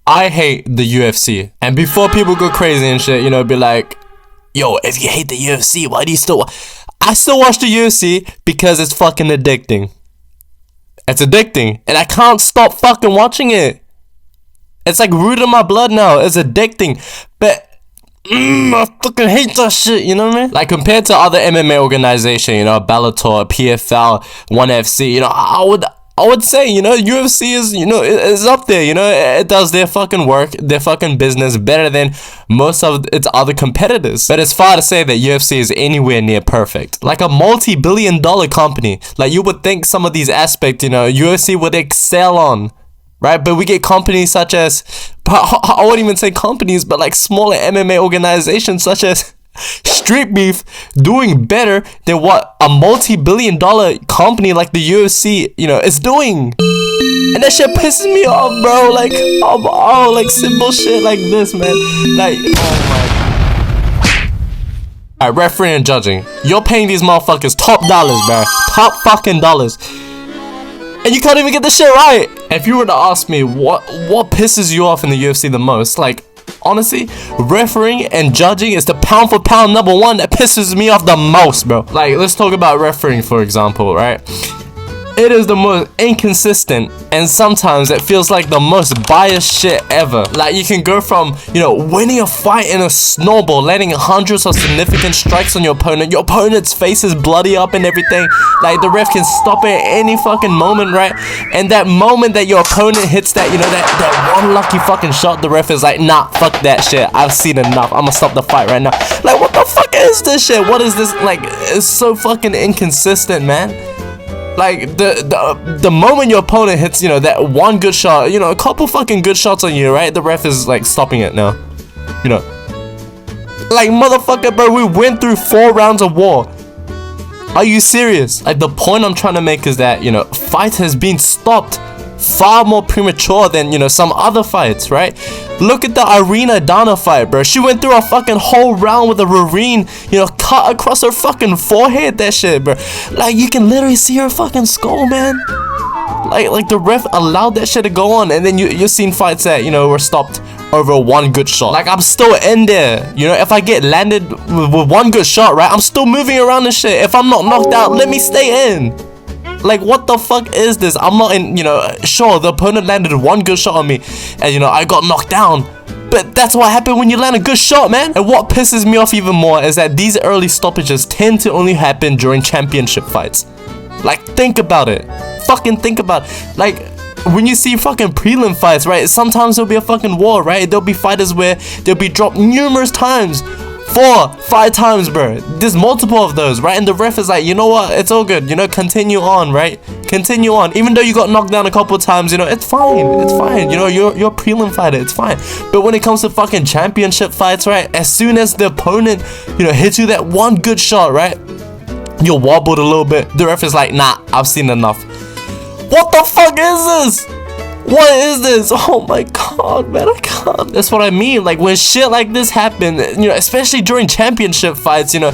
I hate the UFC. And before people go crazy and shit, you know, be like, yo, if you hate the UFC, why do you still I still watch the UFC because it's fucking addicting. It's addicting. And I can't stop fucking watching it. It's like rooted in my blood now. It's addicting. But I fucking hate that shit, you know what I mean? Like compared to other MMA organizations, you know, Bellator, PFL, 1FC, you know, I would say, you know, UFC is, you know, is up there, you know, it does their fucking work, their fucking business better than most of its other competitors. But it's far to say that UFC is anywhere near perfect. Like a multi-billion-dollar company, like you would think some of these aspects, you know, UFC would excel on. Right, but we get companies such as, I won't even say companies, but like smaller MMA organizations such as Street Beef doing better than what a multi-billion-dollar company like the UFC, you know, is doing. And that shit pisses me off, bro. Like, oh, like simple shit like this, man. Like, oh my. Alright, refereeing and judging. You're paying these motherfuckers top dollars, bro. Top fucking dollars. And you can't even get this shit right. If you were to ask me what pisses you off in the UFC the most, like honestly, refereeing and judging is the pound for pound number one that pisses me off the most, bro. Like let's talk about refereeing for example, right? It is the most inconsistent and sometimes it feels like the most biased shit ever. Like you can go from, you know, winning a fight in a snowball, landing hundreds of significant strikes on your opponent's face is bloody up and everything. Like the ref can stop it at any fucking moment, right? And that moment that your opponent hits that, you know, that one lucky fucking shot, the ref is like, nah, fuck that shit. I've seen enough. I'm gonna stop the fight right now. Like what the fuck is this shit? What is this? Like it's so fucking inconsistent, man. Like the moment your opponent hits, you know, that one good shot, you know, a couple fucking good shots on you, right? The ref is like stopping it now. You know. Like motherfucker, bro, we went through 4 rounds of war. Are you serious? Like the point I'm trying to make is that, you know, fight has been stopped far more premature than, you know, some other fights, right? Look at the Irina Dana fight, bro. She went through a fucking whole round with a Rarine, you know, cut across her fucking forehead, that shit, bro. Like, you can literally see her fucking skull, man. Like the ref allowed that shit to go on, and then you've seen fights that, you know, were stopped over one good shot. Like, I'm still in there, you know, if I get landed with one good shot, right, I'm still moving around this shit. If I'm not knocked out, let me stay in. Like, what the fuck is this? I'm not in, you know, sure, the opponent landed one good shot on me, and, you know, I got knocked down. But that's what happened when you land a good shot, man. And what pisses me off even more is that these early stoppages tend to only happen during championship fights. Like, think about it. Fucking think about it. Like, when you see fucking prelim fights, right, sometimes there'll be a fucking war, right? There'll be fighters where they'll be dropped numerous times. 4, 5 times, bro. There's multiple of those, right? And the ref is like, you know what? It's all good. You know, continue on, right? Continue on. Even though you got knocked down a couple of times, you know, it's fine. It's fine. You know, you're a prelim fighter. It's fine. But when it comes to fucking championship fights, right? As soon as the opponent, you know, hits you that one good shot, right? You're wobbled a little bit. The ref is like, nah, I've seen enough. What the fuck is this? What is this? Oh my god, man, I can't. That's what I mean. Like, when shit like this happen, you know, especially during championship fights, you know,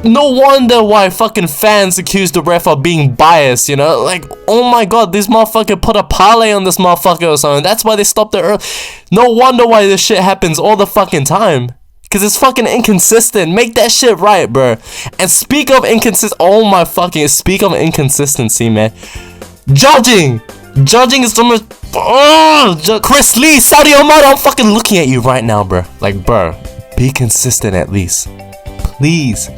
no wonder why fucking fans accuse the ref of being biased, you know? Like, oh my god, this motherfucker put a parlay on this motherfucker or something. That's why they stopped it early. No wonder why this shit happens all the fucking time. Cause it's fucking inconsistent. Make that shit right, bro. And speak of inconsistency, oh my fucking, speak of inconsistency, man. Judging is the most. Chris Lee, Saudi Omar, I'm fucking looking at you right now, bro. Like, bro, be consistent at least. Please.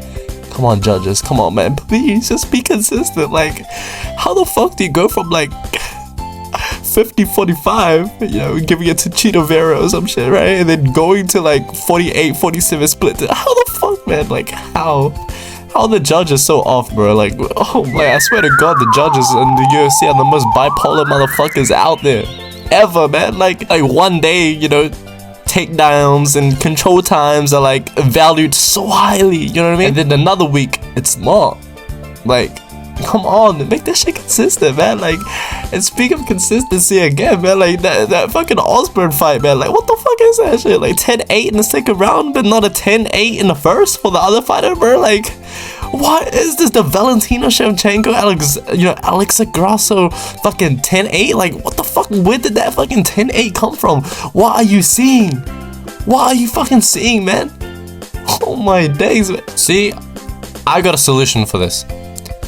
Come on, judges. Come on, man. Please, just be consistent. Like, how the fuck do you go from, like, 50-45, you know, giving it to Cheeto Vera or some shit, right? And then going to, like, 48-47 split. How the fuck, man? Like, how? How the judges so off, bro? Like, oh my, I swear to God, the judges in the UFC are the most bipolar motherfuckers out there ever, man. Like one day, you know, takedowns and control times are like valued so highly, you know what I mean? And then another week, it's not. Like, come on, make that shit consistent, man. Like, and speak of consistency again, man, like that fucking Osborne fight, man, like, what the fuck is that shit? Like 10-8 in the second round, but not a 10-8 in the first for the other fighter, bro. Like, What is this? The Valentina Shevchenko, Alexa Grasso fucking 10-8? Like, what the fuck? Where did that fucking 10-8 come from? What are you seeing? What are you fucking seeing, man? Oh my days, man. See, I got a solution for this.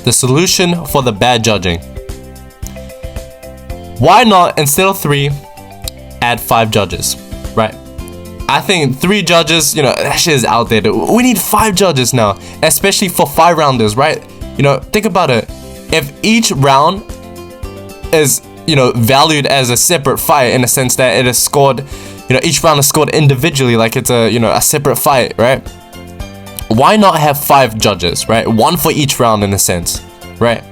The solution for the bad judging. Why not, instead of 3, add 5 judges, right? I think 3 judges, that shit is outdated. We need 5 judges now, especially for 5-rounders, right? Think about it. If each round is, valued as a separate fight in the sense that it is scored, each round is scored individually, like it's a separate fight, right? Why not have 5 judges, right? 1 for each round in a sense, right?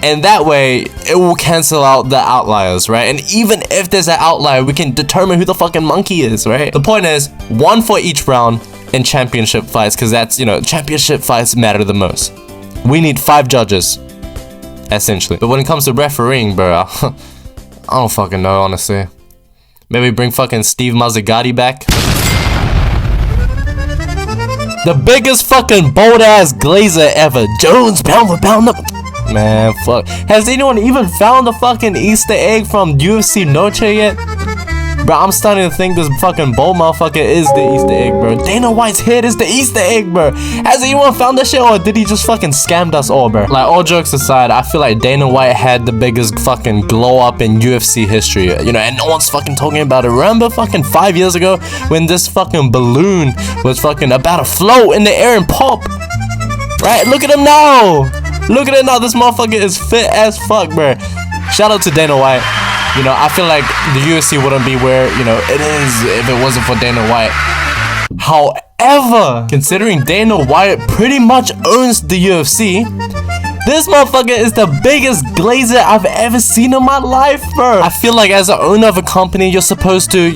And that way, it will cancel out the outliers, right? And even if there's an outlier, we can determine who the fucking monkey is, right? The point is, 1 for each round in championship fights, because that's, championship fights matter the most. We need 5 judges, essentially. But when it comes to refereeing, bro, I don't fucking know, honestly. Maybe bring fucking Steve Mazzagatti back. The biggest fucking bold-ass glazer ever. Jones, pound for pound up. Man, fuck. Has anyone even found the fucking Easter egg from UFC Noche yet? Bro, I'm starting to think this fucking bold motherfucker is the Easter egg, bro. Dana White's head is the Easter egg, bro. Has anyone found that shit, or did he just fucking scammed us all, bro? Like, all jokes aside, I feel like Dana White had the biggest fucking glow up in UFC history, and no one's fucking talking about it. Remember fucking 5 years ago when this fucking balloon was fucking about to float in the air and pop? Right? Look at him now. Look at it now. This motherfucker is fit as fuck, bro. Shout out to Dana White. I feel like the UFC wouldn't be where, it is if it wasn't for Dana White. However, considering Dana White pretty much owns the UFC, this motherfucker is the biggest glazer I've ever seen in my life, bro. I feel like as an owner of a company, you're supposed to,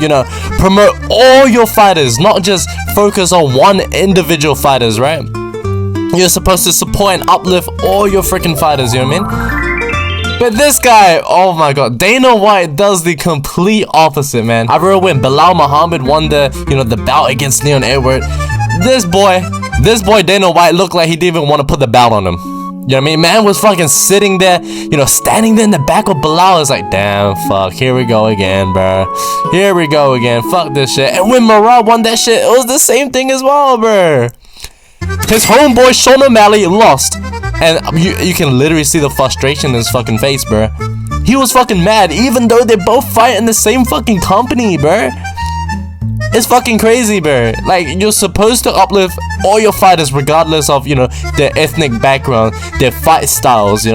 promote all your fighters, not just focus on one individual fighters, right? You're supposed to support and uplift all your freaking fighters, you know what I mean? But this guy, oh my god, Dana White does the complete opposite, man. I remember when Bilal Muhammad won the bout against Leon Edwards. This boy Dana White looked like he didn't even want to put the belt on him. You know what I mean? Man was fucking sitting there, standing there in the back of Bilal. It's like, damn, fuck, here we go again, bro. Here we go again, fuck this shit. And when Murad won that shit, it was the same thing as well, bro. His homeboy Sean O'Malley lost, and you can literally see the frustration in his fucking face, bro. He was fucking mad, even though they both fight in the same fucking company, bro. It's fucking crazy, bro. Like, you're supposed to uplift all your fighters regardless of, their ethnic background, their fight styles,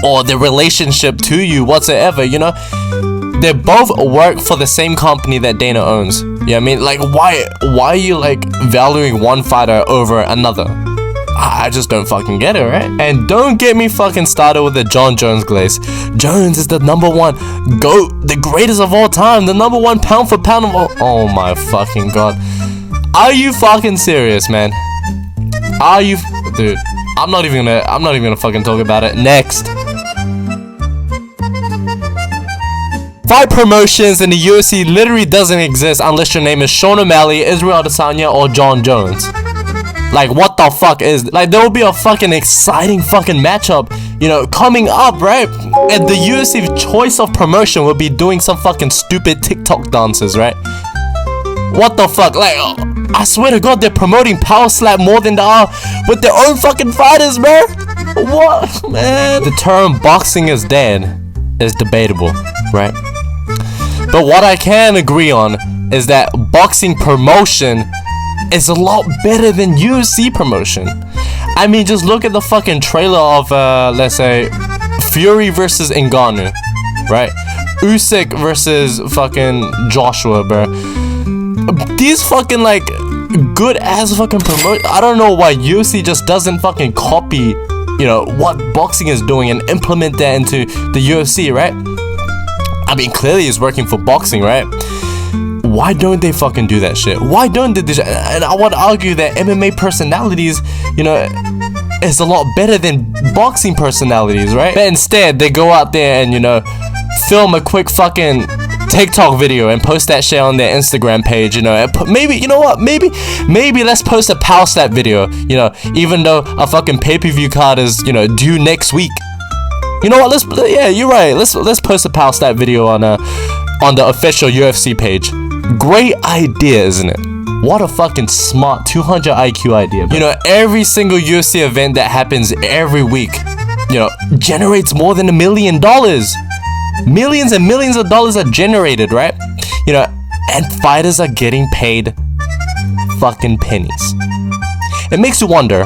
or their relationship to you whatsoever, They both work for the same company that Dana owns. You know what I mean? Like, why are you, like, valuing one fighter over another? I just don't fucking get it, right? And don't get me fucking started with the John Jones glaze. Jones is the #1 GOAT, the greatest of all time, the #1 pound for pound of all. Oh my fucking god. Are you fucking serious, man? Are you, dude? I'm not even gonna fucking talk about it. Next. Fight promotions in the UFC literally doesn't exist unless your name is Sean O'Malley, Israel Adesanya, or John Jones. Like, what the fuck is, like, there will be a fucking exciting fucking matchup, coming up, right? And the UFC choice of promotion will be doing some fucking stupid TikTok dances, right? What the fuck? Like, I swear to god, they're promoting Power Slap more than they are with their own fucking fighters, bro. What, man? The term boxing is dead is debatable, right? But what I can agree on is that boxing promotion is a lot better than UFC promotion. I mean, just look at the fucking trailer of, let's say, Fury versus Ngannou, right? Usyk versus fucking Joshua, bro. These fucking, like, good ass fucking promotion. I don't know why UFC just doesn't fucking copy, what boxing is doing and implement that into the UFC, right? I mean, clearly it's working for boxing, right? Why don't they fucking do that shit? Why don't they do that? And I would argue that MMA personalities, is a lot better than boxing personalities, right? But instead, they go out there and, film a quick fucking TikTok video and post that shit on their Instagram page, you know, and maybe, you know what, maybe let's post a power stat video, you know, even though a fucking pay-per-view card is, you know, due next week. You know what, yeah, you're right, let's post a power stat video on the official UFC page. Great idea, isn't it? What a fucking smart 200 IQ idea, bro. You know, every single UFC event that happens every week, you know, generates more than $1 million. Millions and millions of dollars are generated, right? You know, and fighters are getting paid fucking pennies. It makes you wonder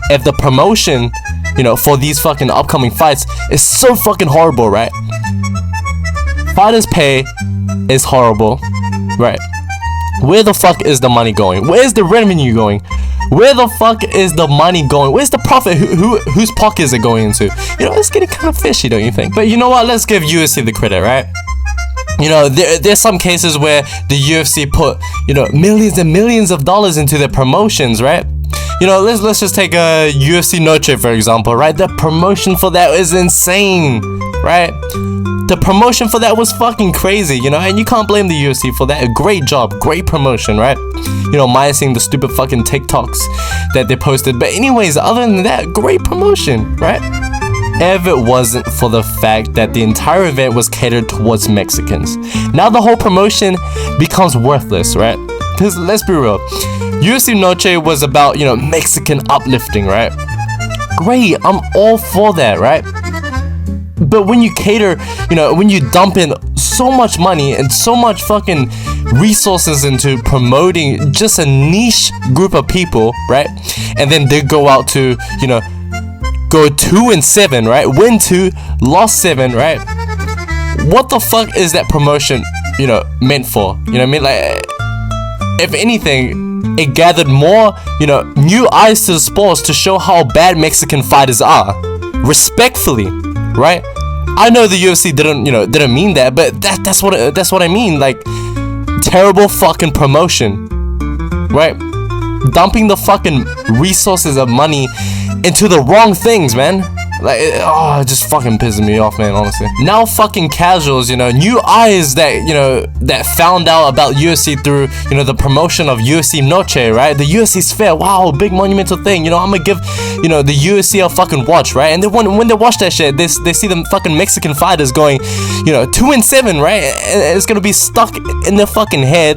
if the promotion, you know, for these fucking upcoming fights is so fucking horrible, right? Fighters' pay is horrible, right? Where the fuck is the money going? Where's the revenue going? Where the fuck is the money going? Where's the profit? Whose pocket is it going into? You know, it's getting kind of fishy, don't you think? But you know what? Let's give UFC the credit, right? You know, there's some cases where the UFC put, you know, millions and millions of dollars into their promotions, right? You know, let's just take a UFC Noche, for example, right? The promotion for that is insane, right? The promotion for that was fucking crazy, you know, and you can't blame the UFC for that. A great job, great promotion, right? You know, minusing the stupid fucking TikToks that they posted. But anyways, other than that, great promotion, right? If it wasn't for the fact that the entire event was catered towards Mexicans, now the whole promotion becomes worthless, right? Because let's be real, UFC Noche was about, you know, Mexican uplifting, right? Great, I'm all for that, right? But when you cater, you know, when you dump in so much money and so much fucking resources into promoting just a niche group of people, right? And then they go out to, you know, go 2-7, right? Win 2, lost 7, right? What the fuck is that promotion, you know, meant for? You know what I mean? Like, if anything, it gathered more, you know, new eyes to the sports to show how bad Mexican fighters are. Respectfully, right? I know the UFC didn't mean that, but that's what I mean. Like, terrible fucking promotion, right? Dumping the fucking resources of money into the wrong things, man. Like, it just fucking pisses me off, man, honestly. Now fucking casuals, you know, new eyes that, you know, that found out about UFC through, you know, the promotion of UFC Noche, right? The UFC's fair, wow, big monumental thing, you know, I'm gonna give, you know, the UFC a fucking watch, right? And then when they watch that shit, they see them fucking Mexican fighters going, you know, 2-7, right? And it's gonna be stuck in their fucking head,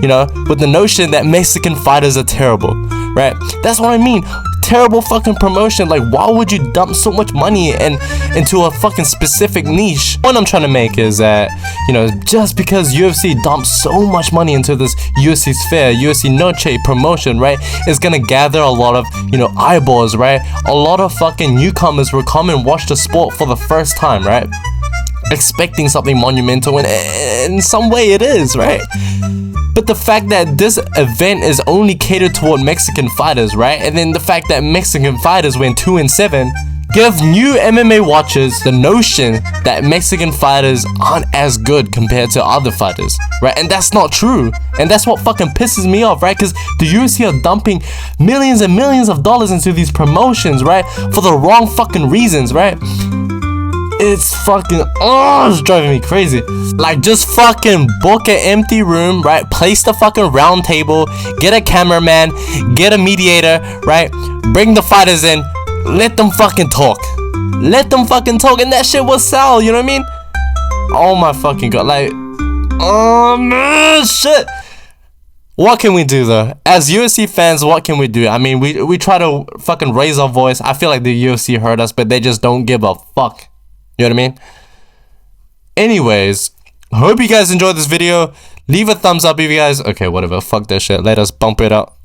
you know, with the notion that Mexican fighters are terrible, right? That's what I mean. Terrible fucking promotion. Like, why would you dump so much money into a fucking specific niche? What I'm trying to make is that, you know, just because UFC dumps so much money into this UFC's fair, UFC Noche promotion, right, is gonna gather a lot of, you know, eyeballs, right? A lot of fucking newcomers will come and watch the sport for the first time, right? Expecting something monumental, and in some way it is, right? But the fact that this event is only catered toward Mexican fighters, right? And then the fact that Mexican fighters went 2-7 give new MMA watchers the notion that Mexican fighters aren't as good compared to other fighters, right? And that's not true. And that's what fucking pisses me off, right? Because the UFC are dumping millions and millions of dollars into these promotions, right? For the wrong fucking reasons, right? It's fucking, it's driving me crazy. Like, just fucking book an empty room, right? Place the fucking round table, get a cameraman, get a mediator, right? Bring the fighters in, let them fucking talk. Let them fucking talk, and that shit will sell, you know what I mean? Oh my fucking god, like, oh man, shit. What can we do though? As UFC fans, what can we do? I mean, we try to fucking raise our voice. I feel like the UFC heard us, but they just don't give a fuck. You know what I mean? Anyways, hope you guys enjoyed this video. Leave a thumbs up if you guys... Okay, whatever. Fuck that shit. Let us bump it out.